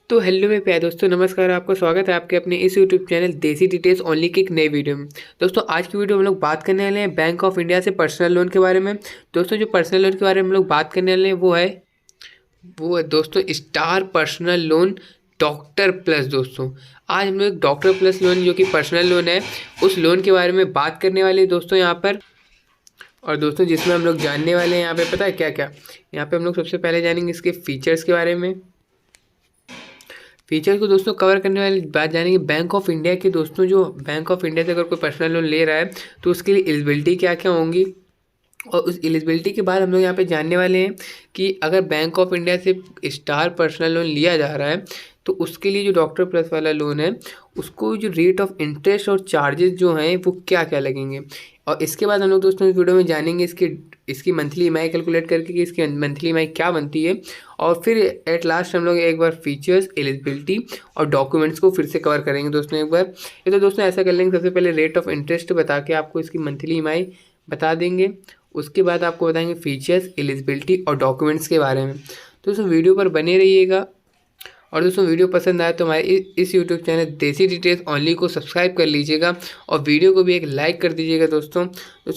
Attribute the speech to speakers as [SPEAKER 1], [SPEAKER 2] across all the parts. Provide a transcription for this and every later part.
[SPEAKER 1] तो हेलो मेरे प्यारे दोस्तों, नमस्कार। आपका स्वागत है आपके अपने इस यूट्यूब चैनल देसी डिटेल्स ओनली की एक नई वीडियो में। दोस्तों आज की वीडियो में हम लोग बात करने वाले हैं बैंक ऑफ इंडिया से पर्सनल लोन के बारे में। दोस्तों जो पर्सनल लोन के बारे में हम लोग बात करने वाले हैं वो है दोस्तों star personal loan doctor plus. दोस्तों आज हम लोग डॉक्टर प्लस लोन जो कि पर्सनल लोन है उस लोन के बारे में बात करने वाले हैं दोस्तों यहाँ पर। और दोस्तों जिसमें हम लोग जानने वाले हैं यहाँ पे पता है क्या क्या। यहाँ पे हम लोग सबसे पहले जानेंगे इसके फीचर्स के बारे में। फीचर को दोस्तों कवर करने वाली बात जानेंगे बैंक ऑफ इंडिया के। दोस्तों जो बैंक ऑफ इंडिया से अगर कोई पर्सनल लोन ले रहा है तो उसके लिए एलिजिबिलिटी क्या क्या होंगी, और उस एलिजिबिलिटी के बाद हम लोग यहाँ पे जानने वाले हैं कि अगर बैंक ऑफ इंडिया से स्टार पर्सनल लोन लिया जा रहा है तो उसके लिए जो डॉक्टर प्लस वाला लोन है उसको जो रेट ऑफ इंटरेस्ट और चार्जेस जो हैं वो क्या क्या लगेंगे। और इसके बाद हम लोग दोस्तों इस वीडियो में जानेंगे इसकी मंथली ईएमआई कैलकुलेट करके कि इसकी मंथली ईएमआई क्या बनती है। और फिर एट लास्ट हम लोग एक बार फीचर्स, एलिजिबिलिटी और डॉक्यूमेंट्स को फिर से कवर करेंगे दोस्तों एक बार। ये तो दोस्तों ऐसा कर लेंगे, सबसे पहले रेट ऑफ इंटरेस्ट बता के आपको इसकी मंथली ईएमआई बता देंगे। उसके बाद आपको बताएंगे फीचर्स, एलिजिबिलिटी और डॉक्यूमेंट्स के बारे में। तो दोस्तों वीडियो पर बने रहिएगा। और दोस्तों वीडियो पसंद आए तो हमारे इस यूट्यूब चैनल देसी डिटेल्स ओनली को सब्सक्राइब कर लीजिएगा और वीडियो को भी एक लाइक कर दीजिएगा दोस्तों।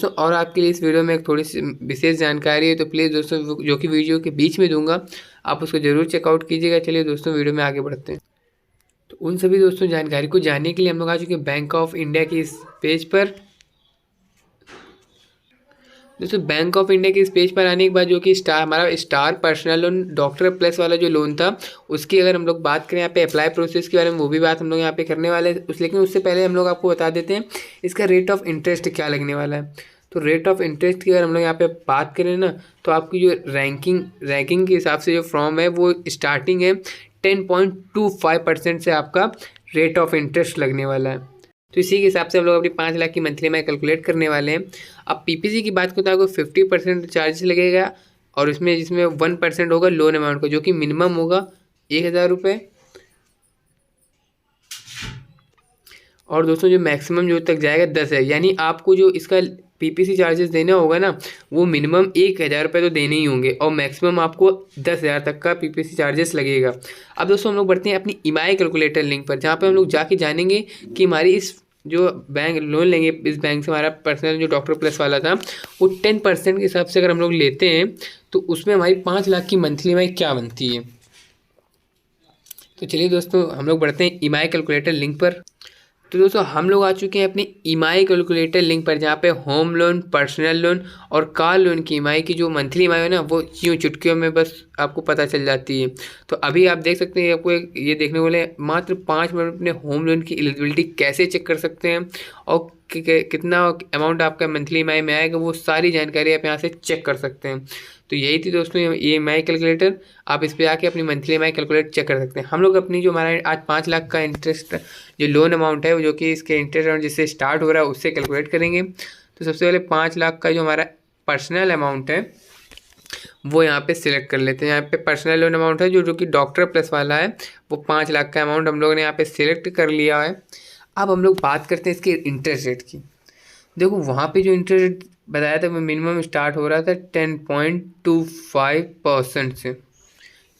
[SPEAKER 1] और आपके लिए इस वीडियो में एक थोड़ी सी विशेष जानकारी है, तो प्लीज़ दोस्तों जो कि वीडियो के बीच में दूंगा आप उसको ज़रूर चेकआउट कीजिएगा। चलिए दोस्तों वीडियो में आगे बढ़ते हैं। तो उन सभी दोस्तों जानकारी को जानने के लिए हम लोग आ चुके हैं बैंक ऑफ इंडिया के इस पेज पर। दोस्तों बैंक ऑफ इंडिया के इस पेज पर आने के बाद जो कि हमारा star personal loan doctor plus वाला जो लोन था उसकी अगर हम लोग बात करें यहाँ पे अप्लाई प्रोसेस के बारे में, वो भी बात हम लोग यहाँ पे करने वाले हैं लेकिन उससे पहले हम लोग आपको बता देते हैं इसका रेट ऑफ इंटरेस्ट क्या लगने वाला है। तो रेट ऑफ इंटरेस्ट की अगर हम लोग यहाँ पे बात करें ना तो आपकी जो रैंकिंग के हिसाब से जो फॉर्म है वो स्टार्टिंग है 10.25% से आपका रेट ऑफ इंटरेस्ट लगने वाला है। तो इसी के हिसाब से हम लोग अपनी 5 लाख की मंथली ईएमआई कैलकुलेट करने वाले हैं। अब पीपीसी की बात करें तो आपको 50% चार्जेस लगेगा और जिसमें 1% होगा लोन अमाउंट का, जो कि मिनिमम होगा 1,000 रुपये। और दोस्तों जो मैक्सिमम जो तक जाएगा 10 है, यानी आपको जो इसका पीपीसी चार्जेस देना होगा ना वो मिनिमम 1,000 रुपये तो देने ही होंगे और मैक्सिमम आपको 10,000 तक का पीपीसी चार्जेस लगेगा। अब दोस्तों हम लोग बढ़ते हैं अपनी ईएमआई कैलकुलेटर लिंक पर, जहाँ पे हम लोग जाके जानेंगे कि हमारी इस जो बैंक लोन लेंगे इस बैंक से, हमारा पर्सनल जो डॉक्टर प्लस वाला था वो 10% के हिसाब से अगर हम लोग लेते हैं तो उसमें हमारी 5 लाख की मंथली ईएमआई क्या बनती है। तो चलिए दोस्तों हम लोग बढ़ते हैं ईएमआई कैलकुलेटर लिंक पर। तो दोस्तों हम लोग आ चुके हैं अपनी ईएमआई कैलकुलेटर लिंक पर, जहाँ पे होम लोन, पर्सनल लोन और कार लोन की ईएमआई की जो मंथली ईएमआई है ना वो यूँ चुटकियों में बस आपको पता चल जाती है। तो अभी आप देख सकते हैं, आपको ये देखने वाले मात्र 5 मिनट अपने होम लोन की एलिजिबिलिटी कैसे चेक कर सकते हैं और कितना अमाउंट आपका मंथली ईएमआई में आएगा वो सारी जानकारी आप यहाँ से चेक कर सकते हैं। तो यही थी दोस्तों ये ईएमआई कैलकुलेटर। आप इस पर आके अपनी मंथली ईएमआई कैलकुलेट चेक कर सकते हैं। हम लोग अपनी जो हमारा आज 5 लाख का इंटरेस्ट जो लोन अमाउंट है जो कि इसके इंटरेस्ट अमाउंट जिससे स्टार्ट हो रहा है उससे कैलकुलेट करेंगे। तो सबसे पहले 5 लाख का जो हमारा पर्सनल अमाउंट है वो यहाँ पे सिलेक्ट कर लेते हैं। यहाँ पे पर्सनल लोन अमाउंट है जो कि डॉक्टर प्लस वाला है, वो 5 लाख का अमाउंट हम लोगों ने यहाँ पे सिलेक्ट कर लिया है। अब हम लोग बात करते हैं इसके इंटरेस्ट रेट की। देखो वहाँ पे जो इंटरेस्ट रेट बताया था वो मिनिमम स्टार्ट हो रहा था 10.25% से।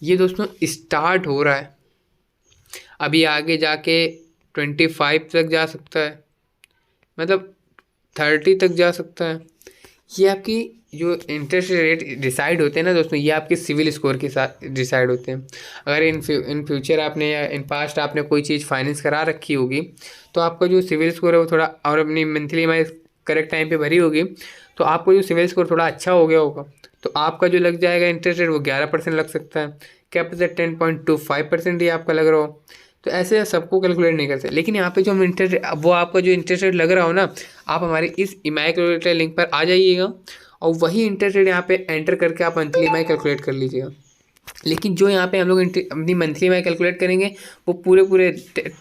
[SPEAKER 1] ये दोस्तों स्टार्ट हो रहा है, अभी आगे जाके 25 तक जा सकता है, मतलब 30 तक जा सकता है। ये आपकी जो इंटरेस्ट रेट डिसाइड होते हैं ना दोस्तों, ये आपके सिविल स्कोर के साथ डिसाइड होते हैं। अगर इन फ्यूचर आपने या इन पास्ट आपने कोई चीज़ फाइनेंस करा रखी होगी तो आपका जो सिविल स्कोर है वो थोड़ा, और अपनी मंथली ईएमआई करेक्ट टाइम पे भरी होगी तो आपको जो सिविल स्कोर थोड़ा अच्छा हो गया होगा तो आपका जो लग जाएगा इंटरेस्ट रेट वो 11% लग सकता है। क्या पता 10.25% ही आपका लग रहा हो। तो ऐसे सबको कैलकुलेट नहीं करते, लेकिन यहाँ पे जो हम इंटरेस्ट वो आपका जो इंटरेस्ट रेट लग रहा हो ना, आप हमारे इस ईएमआई कैलकुलेटर लिंक पर आ जाइएगा और वही इंटरेस्ट रेट यहाँ पे एंटर करके आप मंथली ईएमआई कैलकुलेट कर लीजिएगा। लेकिन जो यहाँ पे हम लोग अपनी मंथली ईएमआई कैलकुलेट करेंगे वो पूरे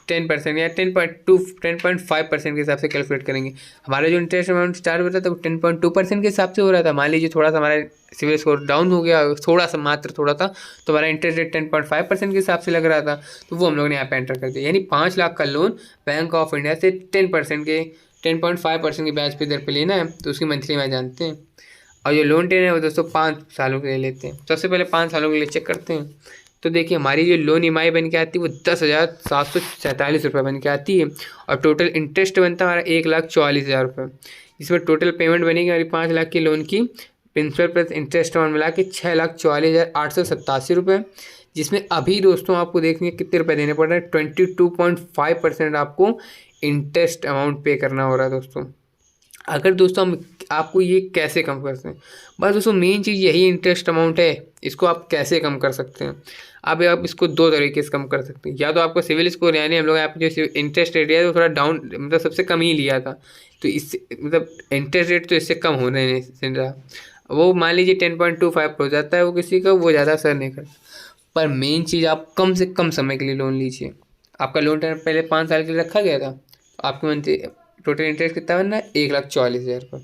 [SPEAKER 1] 10% या 10.5% के हिसाब से कैलकुलेट करेंगे। हमारा जो इंटरेस्ट अमाउंट स्टार्ट हो रहा था वो 10.2% के हिसाब से हो रहा था। मान लीजिए थोड़ा सा हमारा सिविल स्कोर डाउन हो गया, थोड़ा सा, मात्र थोड़ा था, तो हमारा इंटरेस्ट रेट 10.5% के हिसाब से लग रहा था, तो वो हम लोग ने यहाँ पे एंटर कर दिया। यानी 5 लाख का लोन बैंक ऑफ इंडिया से 10.5% के ब्याज पे दर पे लेना है तो उसकी मंथली ईएमआई जानते हैं। और जो लोन टेन है वो दोस्तों 5 सालों के लिए लेते हैं। सबसे पहले 5 सालों के लिए चेक करते हैं। तो देखिए हमारी जो लोन EMI बन के आती है वो 10,747 बन के आती है, और टोटल इंटरेस्ट बनता है हमारा 1,44,000 रुपये, जिसमें टोटल पेमेंट बनेगी हमारी 5 लाख की लोन की, प्रिंसिपल प्लस इंटरेस्ट अमाउंट मिला के 6,44,887 रुपये, जिसमें अभी दोस्तों आपको देखेंगे कितने रुपए देने पड़ रहे हैं, 22.5% आपको इंटरेस्ट अमाउंट पे करना हो रहा है दोस्तों। अगर दोस्तों हम आपको ये कैसे कम कर सकते हैं, बस दोस्तों मेन चीज़ यही इंटरेस्ट अमाउंट है, इसको आप कैसे कम कर सकते हैं। अब आप इसको दो तरीके से कम कर सकते हैं, या तो आपका सिविल स्कोर, यानी हम लोग यहाँ पे जो इंटरेस्ट रेट है वो थोड़ा डाउन, मतलब सबसे कम ही लिया था, तो इससे मतलब इंटरेस्ट रेट तो इससे कम होने नहीं रहा, वो मान लीजिए 10.25 हो जाता है वो किसी का, वो ज़्यादा असर नहीं करता। पर मेन चीज़ आप कम से कम समय के लिए लोन लीजिए। आपका लोन टर्म पहले 5 साल के लिए रखा गया था, तो आपको मंथली टोटल इंटरेस्ट कितना बनना है, 1,44,000 रुपये।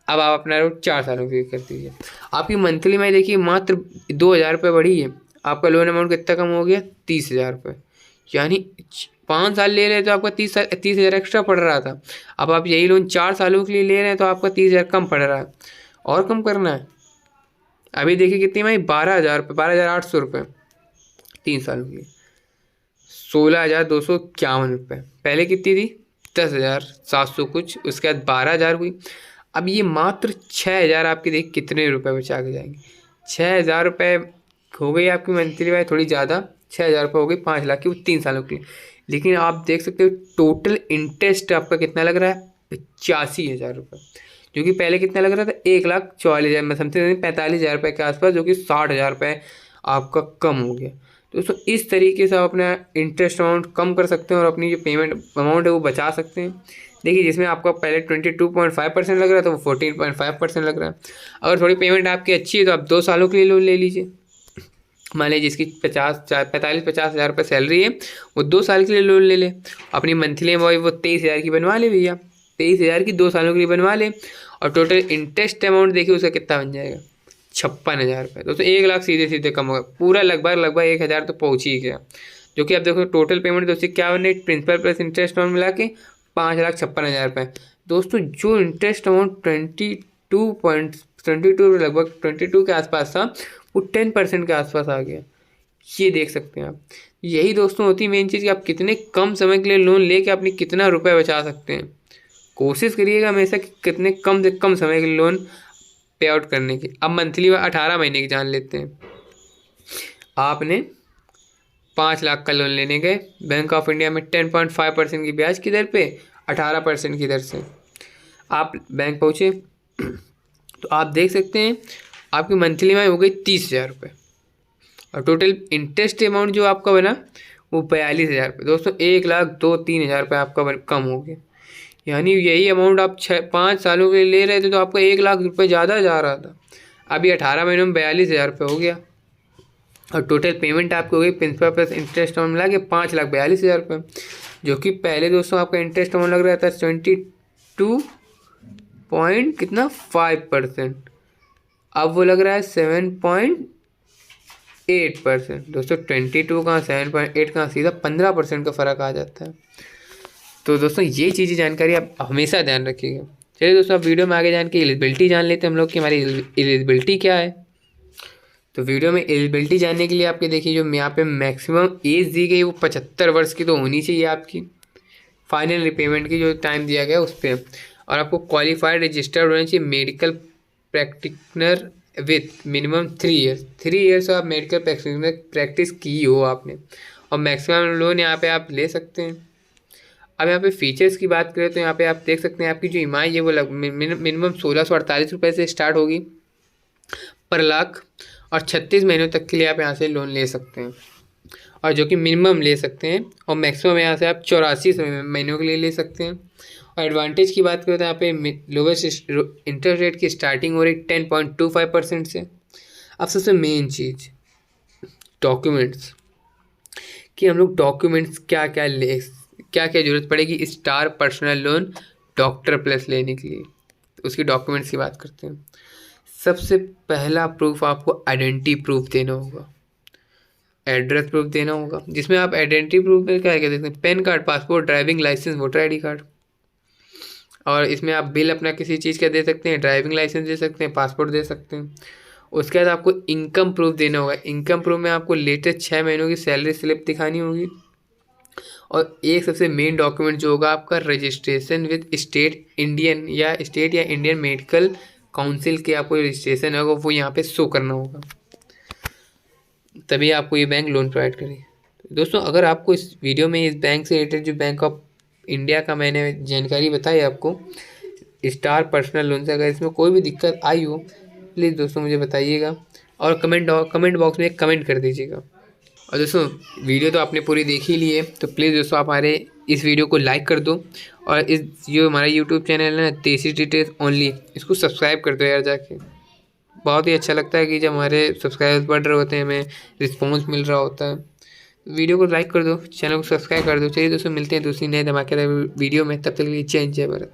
[SPEAKER 1] अब आप अपना लोन 4 सालों के लिए कर दीजिए, आपकी मंथली में देखिए मात्र 2,000 रुपये बढ़ी है, आपका लोन अमाउंट कितना कम हो गया, 30,000 रुपये। यानी 5 साल ले रहे हैं तो आपका 30,000 एक्स्ट्रा पड़ रहा था, अब आप यही लोन 4 सालों के लिए ले रहे हैं तो आपका 30,000 कम पड़ रहा है, और कम करना है। अभी देखिए कितनी भाई, 12,000 रुपये, 12,800 रुपये 3 सालों के लिए, 16,251 रुपये। पहले कितनी थी, 10,700 कुछ, उसके बाद 12,000 हुई। अब ये मात्र 6,000 आपके देख कितने रुपए बचा के जाएंगे, 6,000 रुपये हो गई आपकी मंथली भाई, थोड़ी ज़्यादा, 6,000 रुपये हो गई 5 लाख की, वो 3 सालों के लिए। लेकिन आप देख सकते हो टोटल इंटरेस्ट आपका कितना लग रहा है, 85,000 रुपये, जो कि पहले कितना लग रहा था, 1,44,000 में समथिंग 45,000 रुपये के आसपास, जो कि 60,000 रुपये आपका कम हो गया। दोस्तों इस तरीके से आप अपना इंटरेस्ट अमाउंट कम कर सकते हैं और अपनी जो पेमेंट अमाउंट है वो बचा सकते हैं। देखिए जिसमें आपका पहले 22.5% लग रहा था, वो 14.5% लग रहा है। अगर थोड़ी पेमेंट आपकी अच्छी है तो आप 2 सालों के लिए लोन ले लीजिए। मान लीजिए जिसकी 45,000 रुपये सैलरी है, वो 2 साल के लिए लोन ले ले, अपनी मंथली वो 23,000 की बनवा ले भैया, 23,000 की 2 सालों के लिए बनवा ले, और टोटल इंटरेस्ट अमाउंट देखिए उसका कितना बन जाएगा, 56,000 रुपये। दोस्तों 1 लाख सीधे सीधे कम होगा, पूरा लगभग 1,000 तो पहुँच ही गया, जो कि आप देखो टोटल पेमेंट दोस्तों क्या बन रही है, प्रिंसिपल प्लस इंटरेस्ट अमाउंट मिला के 5,56,000 रुपये। दोस्तों जो इंटरेस्ट अमाउंट 22 लगभग 22 के आसपास था, वो 10% के आसपास आ गया, ये देख सकते हैं आप। यही दोस्तों होती है मेन चीज़ कि आप कितने कम समय के लिए लोन लेके अपनी कितना रुपए बचा सकते हैं। कोशिश करिएगा हमेशा कि कितने कम से कम समय के लिए लोन पे आउट करने की। अब मंथली 18 महीने की जान लेते हैं। आपने 5 लाख का लोन लेने गए, बैंक ऑफ इंडिया में 10.5% की ब्याज की दर पे 18% की दर से आप बैंक पहुँचे, तो आप देख सकते हैं आपकी मंथली में हो गई 30,000 रुपये, और टोटल इंटरेस्ट अमाउंट जो आपका बना वो 42,000 रुपये। दोस्तों 1,03,000 रुपये आपका कम हो गया। यानी यही अमाउंट आप 5 सालों के लिए ले रहे थे तो आपका 1 लाख रुपये ज़्यादा जा रहा था, अभी 18 महीनों में 42,000 रुपये हो गया, और टोटल पेमेंट आपको हो गई प्रिंसिपल प्लस इंटरेस्ट अमाउंट मिला के 5,42,000 रुपये, जो कि पहले दोस्तों आपका इंटरेस्ट अमाउंट लग रहा था 22 पॉइंट कितना 5%, अब वो लग रहा है 7.8%। दोस्तों 22 कहाँ 7.8 कहाँ, सीधा 15% का फ़र्क आ जाता है। तो दोस्तों ये चीज़ें जानकारी आप हमेशा ध्यान रखिएगा। चलिए दोस्तों आप वीडियो में आगे जान के एलिजिबिलिटी जान लेते हैं हम लोग कि हमारी एलिजिबिलिटी क्या है। तो वीडियो में एलिजिबिलिटी जानने के लिए आपके देखिए जो यहाँ पे मैक्सिमम एज दी गई वो 75 वर्ष की तो होनी चाहिए आपकी, फाइनल रिपेमेंट की जो टाइम दिया गया उस पर, और आपको क्वालिफाइड रजिस्टर्ड होना चाहिए medical practitioner with minimum 3 years. 3 years आप मेडिकल प्रैक्टिस की हो आपने, और मैक्सिमम लोन यहाँ पे आप ले सकते हैं। अब यहाँ पे फीचर्स की बात करें तो यहाँ पे आप देख सकते हैं आपकी जो EMI है वो मिनिमम 1,648 रुपये से स्टार्ट होगी पर लाख, और 36 महीनों तक के लिए आप यहाँ से लोन ले सकते हैं, और जो कि मिनिमम ले सकते हैं, और मैक्सिमम यहाँ से आप 84 महीनों के लिए ले सकते हैं। और एडवांटेज की बात करें तो यहाँ पे लोवेस्ट इंटरेस्ट रेट की स्टार्टिंग हो रही 10.25% से। अब सबसे मेन चीज़ डॉक्यूमेंट्स, कि हम लोग डॉक्यूमेंट्स क्या क्या ज़रूरत पड़ेगी star personal loan doctor plus लेने के लिए, तो उसकी डॉक्यूमेंट्स की बात करते हैं। सबसे पहला प्रूफ आपको आइडेंटिटी प्रूफ देना होगा, एड्रेस प्रूफ देना होगा, जिसमें आप आइडेंटिटी प्रूफ में क्या देखते हैं, PAN card, passport, driving licence, voter ID card, और इसमें आप बिल अपना किसी चीज़ का दे सकते हैं, ड्राइविंग लाइसेंस दे सकते हैं, पासपोर्ट दे सकते हैं, उसके बाद आपको इनकम प्रूफ देना होगा। इनकम प्रूफ में आपको लेटेस्ट 6 महीनों की सैलरी स्लिप दिखानी होगी। और एक सबसे मेन डॉक्यूमेंट जो होगा आपका रजिस्ट्रेशन विद स्टेट या इंडियन मेडिकल काउंसिल के आपको रजिस्ट्रेशन होगा, वो यहाँ पे शो करना होगा, तभी आपको ये बैंक लोन प्रोवाइड करेगी। दोस्तों अगर आपको इस वीडियो में इस बैंक से रिलेटेड जो बैंक ऑफ इंडिया का मैंने जानकारी बताई आपको स्टार पर्सनल लोन से, अगर इसमें कोई भी दिक्कत आई हो प्लीज़ दोस्तों मुझे बताइएगा और कमेंट बॉक्स में कमेंट कर दीजिएगा। और दोस्तों वीडियो तो आपने पूरी देख ही ली है, तो प्लीज़ दोस्तों आप हमारे इस वीडियो को लाइक कर दो और इस जो हमारा यूट्यूब चैनल है ना देसी डिटेल्स ओनली, इसको सब्सक्राइब कर दो यार जाके। बहुत ही अच्छा लगता है कि जब हमारे सब्सक्राइबर्स बढ़ रहे होते हैं, हमें रिस्पॉन्स मिल रहा होता है। वीडियो को लाइक कर दो, चैनल को सब्सक्राइब कर दो। चलिए दोस्तों मिलते हैं दूसरी नए धमाकेदार वीडियो में, तब तक के लिए जय हिंद जय भारत।